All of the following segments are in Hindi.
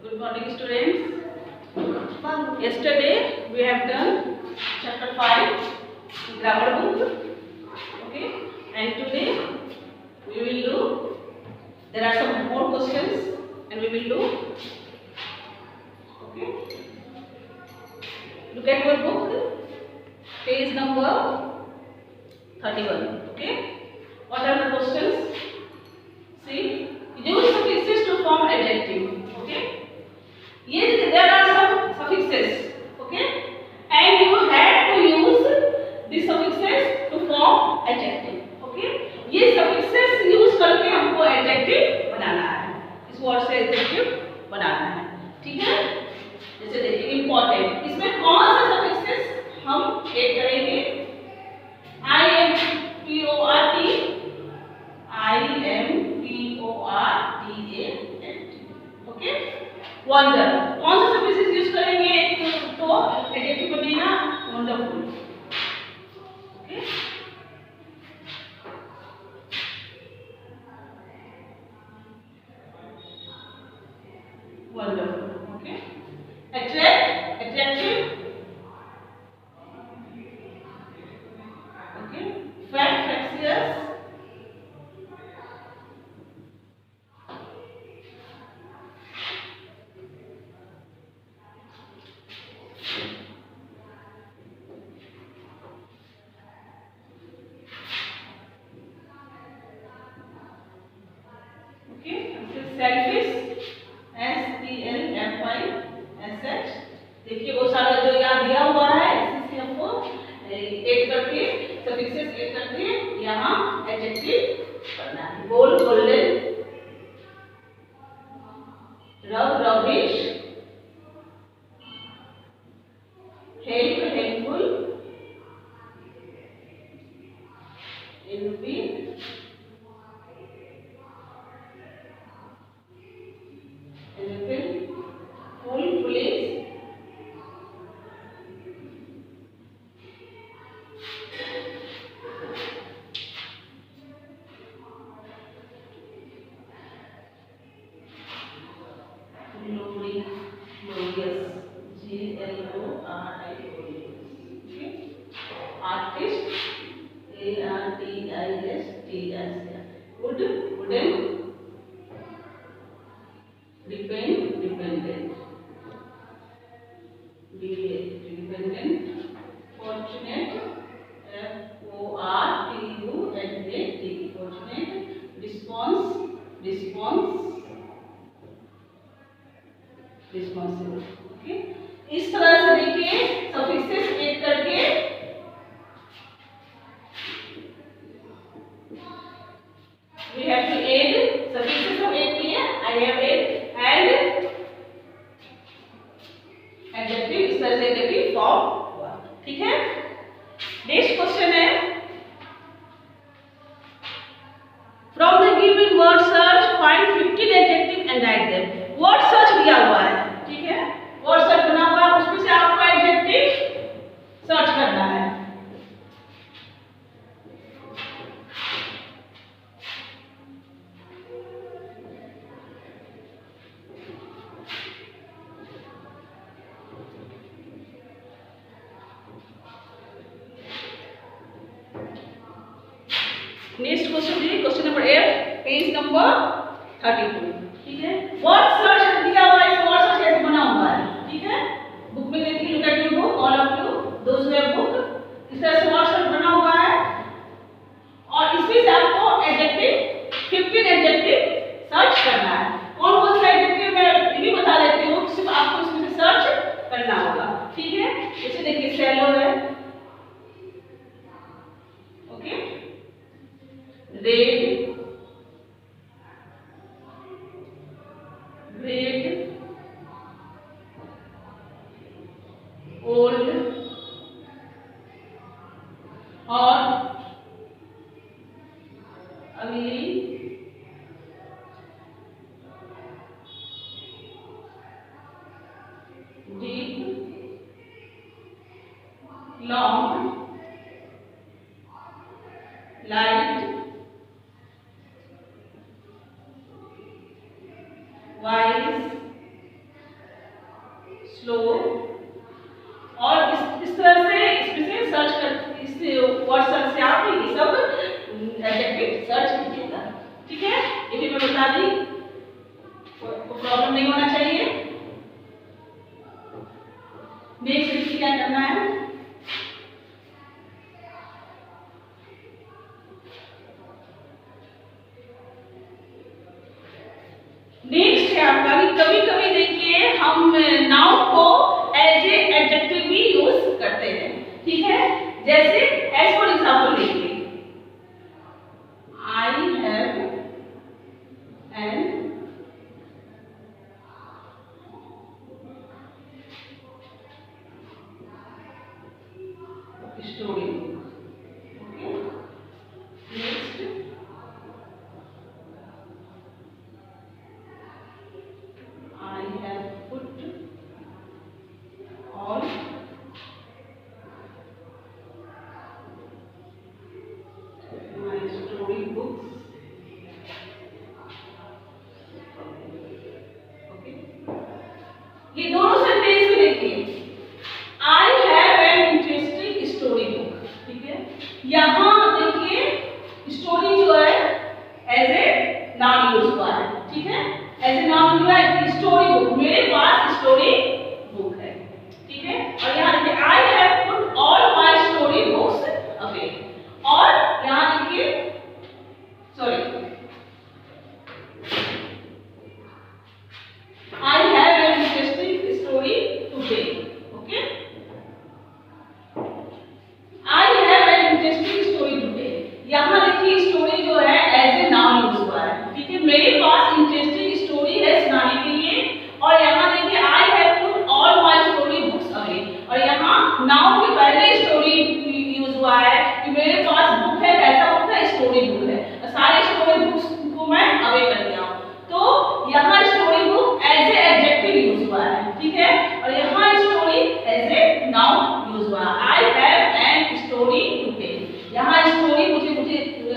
Good morning, students. Yesterday we have done chapter 5 grammar book. Okay, and today we will do. There are some more questions, and we will do. Okay, look at your book, page number 31. Okay, what are the questions? See, use suffixes to form adjective. Okay. Yes, there are some suffixes, okay, and you have to use the suffixes to form adjective, okay. ये suffixes use करके हमको adjective बनाना है, इस word से adjective बनाना है, ठीक है। जैसे देखिए important, इसमें कौन सा suffixes हम ऐड करेंगे? I am P O R T, I am P O R T A N T, okay। Wonder कौन सा सफिक्स यूज करेंगे तो एडजेक्टिव बनेगा wonderful, okay. Wonderful, okay. Attract, attractive, okay. Fact, factious, selfish, SELFISH। देखिए वो सारा जो यहाँ दिया हुआ है इसी से हमको ऐड करके सफिक्सेस ऐड करके यहाँ एडजेक्टिव करना है। गोल्ड, गोल्डन, रब, rubbish, help, helpful, envy, elephant, full, foolish, glory, glorious, GLORIOUS, okay. Artist, ARTISTS, wood, wooden, depend, dependent, dependent, fortunate, FORTUNATE, fortunate, response, response, responsible, okay। इस तरह से देखिए सफिक्सेस ऐड करके we have to add suffixes हम ऐड किए, I have add and adjective, इस तरह से adjective form हुआ, ठीक है। नेक्स्ट क्वेश्चन है, from the given word search find 15 adjective and write them। word search दिया हुआ है, ठीक है, word search बना हुआ है, उसमें से आपको adjective सर्च करना है। नेक्स्ट क्वेश्चन जी, क्वेश्चन नंबर 8, पेज नंबर 32, ठीक है। वर्ड सर्च दिया हुआ है, इस वर्ड सर्च कैसे बना हुआ है, ठीक है। बुक में देखिए, look at your book, all of you, those who have book, इस तरह से वर्ड सर्च बना हुआ है और इसमें से आपको एडजेक्टिव 15 एडजेक्टिव सर्च करना है। कौन कौन सा एडजेक्टिव मैं ये भी बता देती हूँ, सिर्फ आपको इसमें से सर्च करना होगा, ठीक है। जैसे देखिए शैलो है, ओके, रेड, ग्रेट, ओल्ड, और अमीरी, deep, long, light, wise, slow. और इस तरह से इसमें से सर्च कर, इस वर्ड सर्च से आप ये सब एडजेक्टिव सर्च कीजिएगा। ठीक है, ये भी मैं बता दी, कोई प्रॉब्लम नहीं होना चाहिए। नेक्स्ट देखिए क्या करना है। नेक्स्ट है आपका, कभी कभी देखिए हम नाउन को एज ए एडजेक्टिव भी यूज करते हैं। ठीक है, जैसे एज फॉर एग्जांपल देखिए, आई have an story. Okay, next I have put all my story books. Okay. ये दोनों सेंटेंस में देखिए, I have an interesting story book। ठीक है, यहाँ देखिए स्टोरी जो है एज ए नाउन यूज हुआ है। ठीक है, एज ए नाउन हुआ है स्टोरी बुक, मेरे पास स्टोरी बुक है। ठीक है, और यहाँ देखिए I have put all my story books away. और यहाँ देखिए, sorry, I have an interesting story today. Okay, I have an interesting story today. यहाँ देखिए स्टोरी जो है एज ए नाउन यूज हुआ है। ठीक है, मेरे पास इंटरेस्टिंग स्टोरी है सुनाने के लिए। और यहाँ देखिए I have put all my story books away, और यहाँ नाउन के पहले स्टोरी यूज हुआ है कि मेरे पास बुक है, कैसा बुक है, स्टोरी बुक है, और सारे स्टोरी बुक्स को मैं अवे कर दिया हूँ। तो यहाँ story book as a adjective use हुआ है। ठीक है, और यहाँ story as a noun use हुआ है। I have an story today, यहाँ स्टोरी मुझे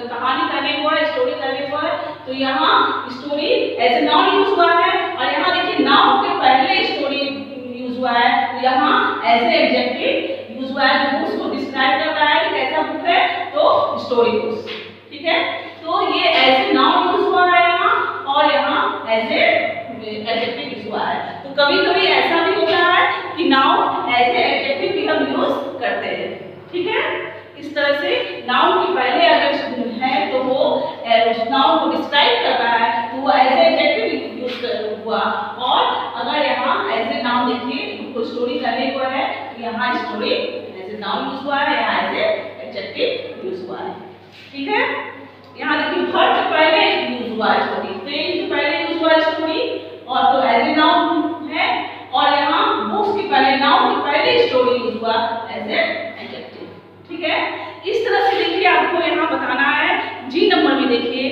कहानी करने को है, स्टोरी करने को है, तो यहाँ story as a noun use हुआ है। और यहाँ देखिए नाउन के पहले स्टोरी यूज हुआ है, तो यहाँ एज ए एडजेक्टिव यूज हुआ है, जो बुक्स को डिस्क्राइब कर रहा है कि कैसा बुक है, तो स्टोरी बुक्स। ठीक है, तो ये एज ए नाउन यूज हुआ है यहाँ, और यहाँ एज ए एडजेक्टिव यूज हुआ है। तो कभी कभी ऐसा भी होता है कि नाउन एज ए एडजेक्टिव भी हम यूज करते हैं। ठीक है, इस तरह से नाउन के पहले अगर है तो वो उस नाउन को डिस्क्राइब कर रहा है, तो वो एज ए एडजेक्टिव यूज हुआ। और अगर यहाँ एज ए नाउन देखिए कोई स्टोरी करने को है, तो यहाँ story as a noun use हुआ है, यहाँ एज ए एडजेक्टिव यूज हुआ है। ठीक है, यहाँ देखिए वर्ब से पहले यूज हुआ है स्टोरी, ट्रेन से पहले यूज हुआ है स्टोरी, और तो एज ए नाउन है। और यहाँ बुक्स के पहले, नाउन के पहले स्टोरी यूज हुआ एज ए एडजेक्टिव। ठीक है, इस तरह से देखिए आपको यहाँ बताना है। जी नंबर में देखिए,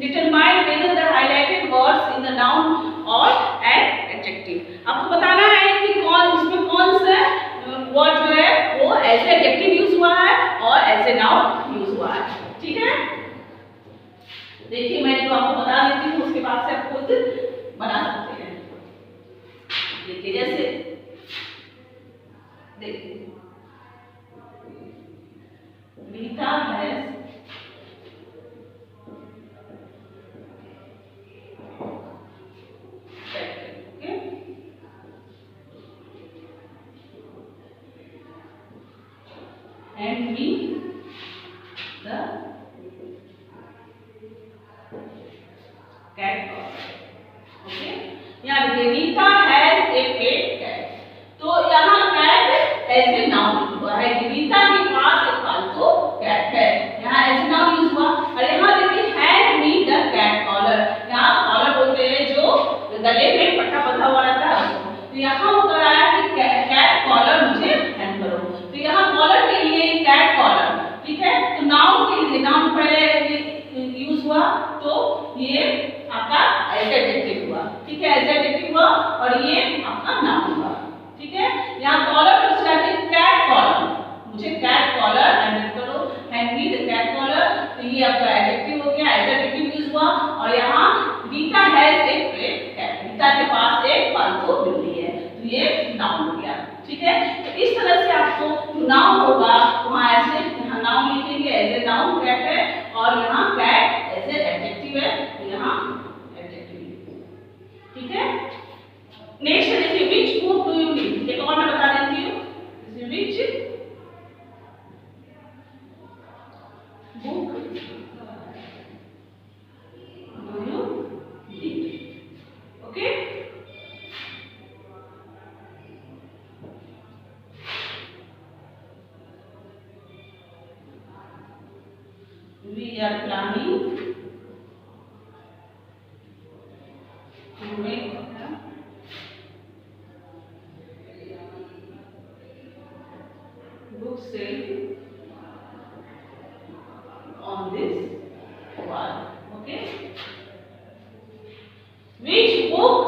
determine whether the highlighted words in the noun और एन एडजेक्टिव। आपको बताना है कि इसमें कौन सा वर्ड जो है वो एज ए एडजेक्टिव यूज हुआ है और एज ए नाउन यूज हुआ है। ठीक है, देखिए मैं जो आपको बता देती हूँ उसके बाद से आप खुद बना सकते हैं। देखिए जैसे देखिए, Rita has and me the cat collar। Okay, यहाँ देखिए Rita has a pet cat, तो यहाँ कैट एज ए नाउन हुआ है, रीता के पास एक पालतू कैट है, यहाँ एज ए नाउन यूज हुआ। और यहाँ देखिए hand me the cat collar, यहाँ कॉलर बोलते हैं जो गले में पट्टा बंधा हुआ रहता है उसको, तो यहाँ वो कह रहा है कि कैट कॉलर मुझे हैंड करो, तो यहाँ कॉलर के लिए कैट कॉलर। ठीक है, तो नाउन के लिए, नाउन पहले यूज हुआ तो ये आपका एज एडजेक्टिव हुआ। ठीक है, एज एडजेक्टिव हुआ और ये आपका नाउन हुआ। ठीक है, यहाँ कॉलर पर उसका कैट कॉलर, मुझे कैट कॉलर हैंड करो, hand me the cat collar, तो ये आपका एडजेक्टिव हो गया, एज एडजेक्टिव यूज हुआ। और यहाँ Rita has a pet cat, Rita के पास एक पालतू बिल्ली है, तो ये नाउन है। तो इस तरह से आपको नाउन होगा वहाँ ऐसे यहाँ नाउन लिखेंगे एज ए नाउन कैट है, और यहाँ कैट एज ए एडजेक्टिव है, तो यहाँ एडजेक्टिव। ठीक है। नेक्स्ट देखिए, which book do you read. एक और मैं बता देती हूँ, which book do you read. Okay. We are planning to make book sale on this wall. Okay. Which book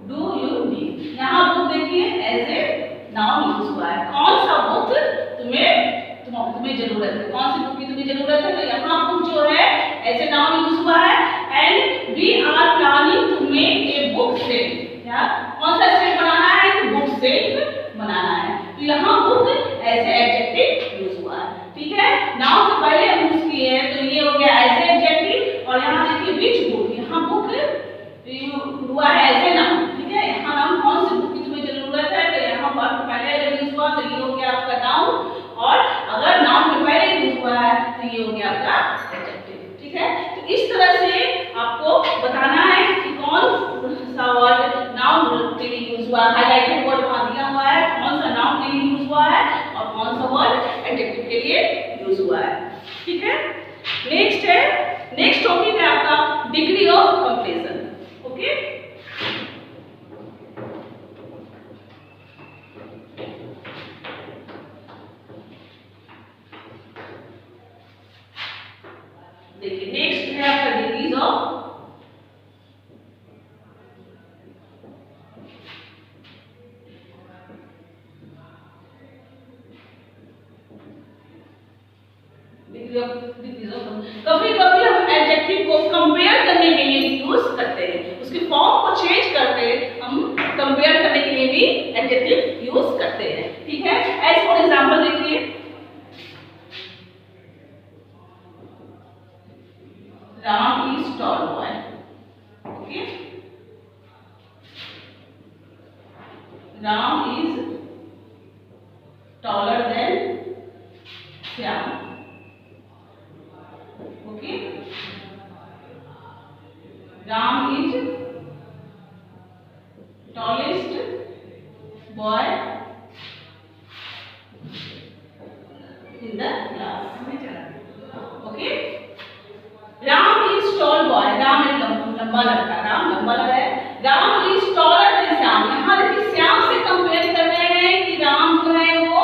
do you need? यहाँ बुक देखिए एज ए नाउन यूज हुआ है। कौन सा बुक तुम्हें जरूरत है, कौन सी बुक की तुम्हें जरूरत है, तो यहाँ बुक जो है एज ए नाउन यूज हुआ है। And we are planning to make a book sale. क्या कौन सा सेल बनाना है, तो बुक सेल बनाना है, तो यहाँ book as a adjective use हुआ है। ठीक है। नाउन के पहले हम यूज किए हैं, तो ये हो गया एज ए एडजेक्टिव। और यहाँ देखिए विच बुक, यहाँ बुक हुआ है एज ए नाउन। ठीक है। यहाँ नाउन कौन सी बुक की तुम्हें जरूरत है, तो यहाँ वर्ब पहले अगर यूज हुआ तो ये हो गया आपका नाउन, और अगर नाउन के पहले यूज हुआ है तो ये हो गया आपका एडजेक्टिव। ठीक है। तो इस तरह से आपको बताना है कि कौन सा वर्ड नाउन के लिए यूज हुआ है, हाईलाइटेड वर्ड वहां दिया हुआ है, कौन सा नाउन के लिए यूज हुआ है और कौन सा वर्ड एडजेक्टिव के लिए यूज हुआ है। ठीक है। नेक्स्ट टॉपिक है आपका डिग्री ऑफ कंप्लीशन। ओके। देखिए नेक्स्ट है आपका डिग्रीज ऑफ कभी कभी हम एडजेक्टिव को कंपेयर करने के लिए यूज करते हैं, उसकी फॉर्म को चेंज करके हम कंपेयर करने के लिए भी एडजेक्टिव यूज करते हैं। ठीक है। एज फॉर एग्जांपल देखिए, Ram is tall boy. Okay. Ram is taller than Shyam. Okay. Ram is tallest boy in the class. Okay. Ram is tall boy, Ram एक लंबा लड़का, राम लंबा लड़का है। Ram is taller than Shyam. यहाँ देखिए श्याम से कंपेयर कर रहे हैं कि राम जो है वो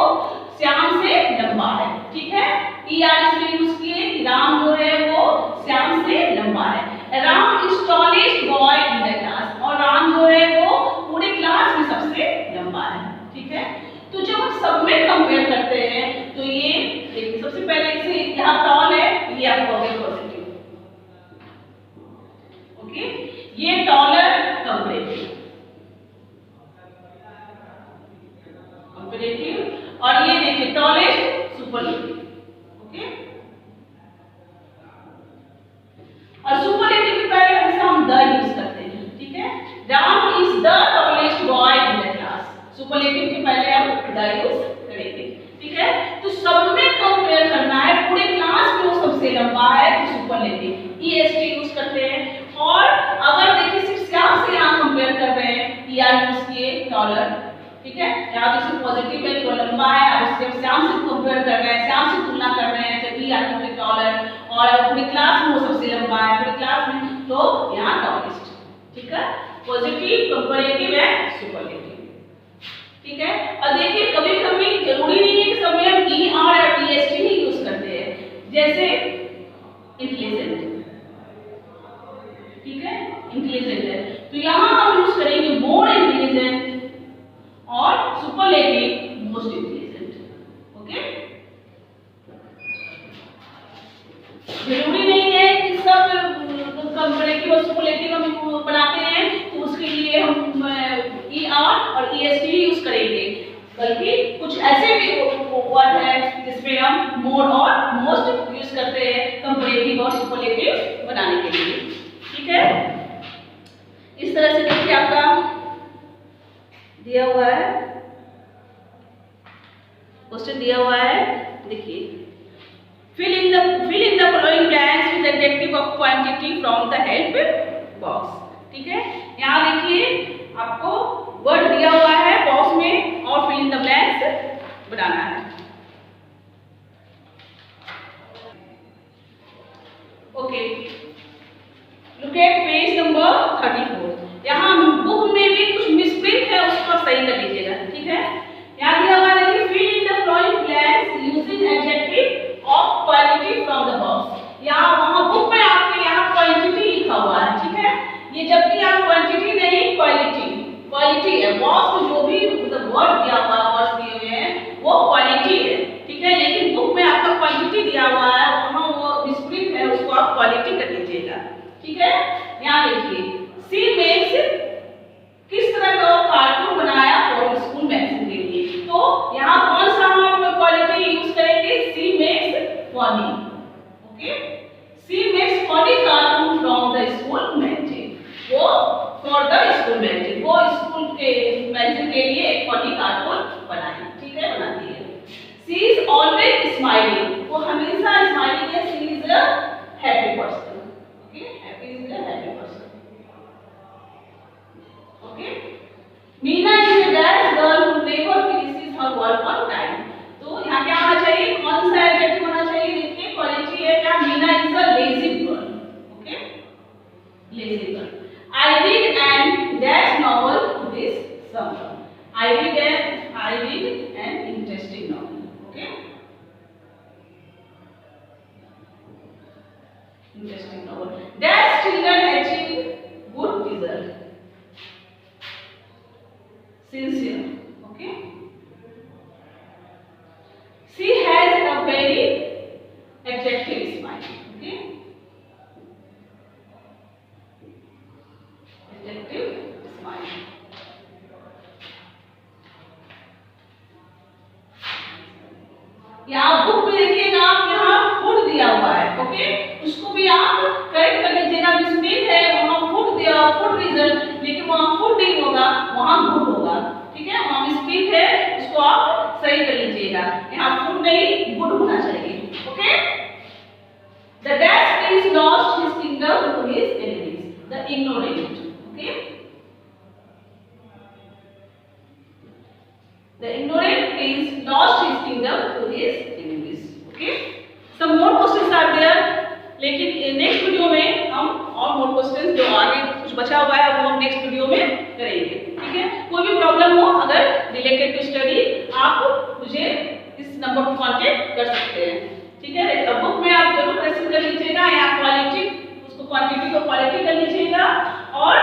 श्याम से लंबा है। ठीक है। इसमें यूज किए कि राम जो है वो श्याम से लंबा है। Ram is tallest boy in the class, और राम जो है वो पूरे क्लास में सबसे लंबा है। ठीक है। तो जब हम सब में कंपेयर करते हैं तो ये देखिए सबसे पहले इसे यहाँ टॉल है, ये आपको हो गया पॉजिटिव। ओके। ये टॉलर कंपैरेटिव, और ये देखिए टॉलेस्ट सुपरलेटिव। ओके। और सुपरलेटिव के पहले हमेशा हम द यूज करते हैं। ठीक है। Ram is the tallest boy in the class, superlative के पहले हम द यूज करेंगे। ठीक है। तो सब में कंपेयर करना है, पूरे क्लास में वो सबसे लंबा है तो सुपरलेटिव ईएसटी यूज करते हैं। और अगर देखिए सिर्फ श्याम से यहाँ कंपेयर कर रहे हैं, ईआर यूज किए टॉलर। ठीक है। यहाँ तो सिर्फ पॉजिटिव है, वो लंबा है, और उससे श्याम से कंपेयर कर रहे हैं, श्याम से तुलना कर रहे हैं, तो ईआर यूज टॉलर, और पूरी क्लास में वो सबसे लंबा है पूरी क्लास में, तो यहाँ टॉलेस्ट। ठीक है। पॉजिटिव, कंपैरेटिव है, सुपरलेटिव। ठीक है। और देखिए कभी कभी जरूरी नहीं है कि सब में हम ई आर और ईएसटी ही यूज करते हैं, जैसे इंटेलिजेंट। ठीक है। इंटेलिजेंट है तो यहाँ हम यूज करेंगे मोर इंटेलिजेंट और सुपरलेटिव मोस्ट इंटेलिजेंट। ओके। जरूरी नहीं है कि सब कंपैरेटिव और सुपरलेटिव हम बनाते हैं तो उसके लिए हम ई आर और ईएसटी यूज करेंगे, बल्कि मोर और मोस्ट यूज करते हैं कंपैरेटिव और सुपरलेटिव बनाने के लिए। ठीक है, इस तरह से देखिए आपका दिया हुआ है, क्वेश्चन दिया हुआ है। देखिए, fill in the following blanks with adjective of quantity from the help box। ठीक है, यहाँ देखिए आपको वर्ड दिया हुआ है बॉक्स में और fill in the blanks बनाना है। Okay, look at page number 34। यहाँ बुक में भी कुछ मिसप्रिंट है, उसको सही कर लीजिएगा। ठीक है, यहाँ दिया हुआ है कि fill in the following blanks using adjective of quality from the box। यहाँ वहाँ बुक में आपके यहाँ क्वांटिटी लिखा हुआ है। ठीक है, ये जबकि यहाँ क्वांटिटी नहीं क्वालिटी है। बॉक्स में जो भी मतलब वर्ड दिया हुआ है, वर्ड्स दिए हुए हैं वो क्वालिटी है। ठीक है, लेकिन बुक में आपका क्वांटिटी दिया हुआ है, वहाँ वो मिसप्रिंट है, उसको आप क्वालिटी कर लीजिएगा। ठीक है, यहाँ देखिए सी मेक्स किस तरह का कार्टून बनाया फॉर स्कूल मैगजीन के लिए। तो यहाँ कौन सा हम क्वालिटी यूज करेंगे, she makes funny. Okay, she makes funny cartoon from the school magazine. वो फॉर द स्कूल मैगजीन, वो स्कूल के मैगजीन के लिए एक फनी कार्टून बनाई। ठीक है, बनाती है। सी इज ऑलवेज स्माइलिंग, वो हमेशा स्माइलिंग है। She is a happy person. Okay, happy is a happy person. Okay, Meena is a that girl who never finishes her work on time. तो यहाँ क्या होना चाहिए, कौन सा एडजेक्टिव होना चाहिए, देखिए क्वालिटी है क्या, Meena is a lazy girl. Okay, lazy girl. I read and that novel this summer. I read an interesting novel. Okay, interesting novel. That children achieve good result. Sincere. Okay, she has a very attractive smile. Okay, attractive smile. यहाँ बुक में देखिएगा आप, यहाँ फूड दिया हुआ है। ओके, उसको भी आप करेक्ट कर लीजिएगा। मिस्टेक है, वहाँ फूड दिया, फूड रिजल्ट, लेकिन वहाँ फूड नहीं होगा, वहाँ गुड होगा। ठीक है, वहाँ मिस्टेक है, उसको आप सही कर लीजिएगा। यहाँ फूड नहीं गुड होना चाहिए। Okay, the dash prince lost his kingdom to his enemies, the ignorant. Okay, the ignorant prince lost his kingdom to his enemies. Okay, some more questions are there, लेकिन नेक्स्ट वीडियो में हम और मोर क्वेश्चंस जो आगे कुछ बचा हुआ है वो हम नेक्स्ट वीडियो में करेंगे। ठीक है, कोई भी प्रॉब्लम हो अगर रिलेटेड टू स्टडी आप मुझे इस नंबर पर कांटेक्ट कर सकते हैं। ठीक है, बुक में आप जरूर प्रेजेंट कर लीजिएगा, या क्वालिटी उसको क्वांटिटी को क्वालिटी कर लीजिएगा, और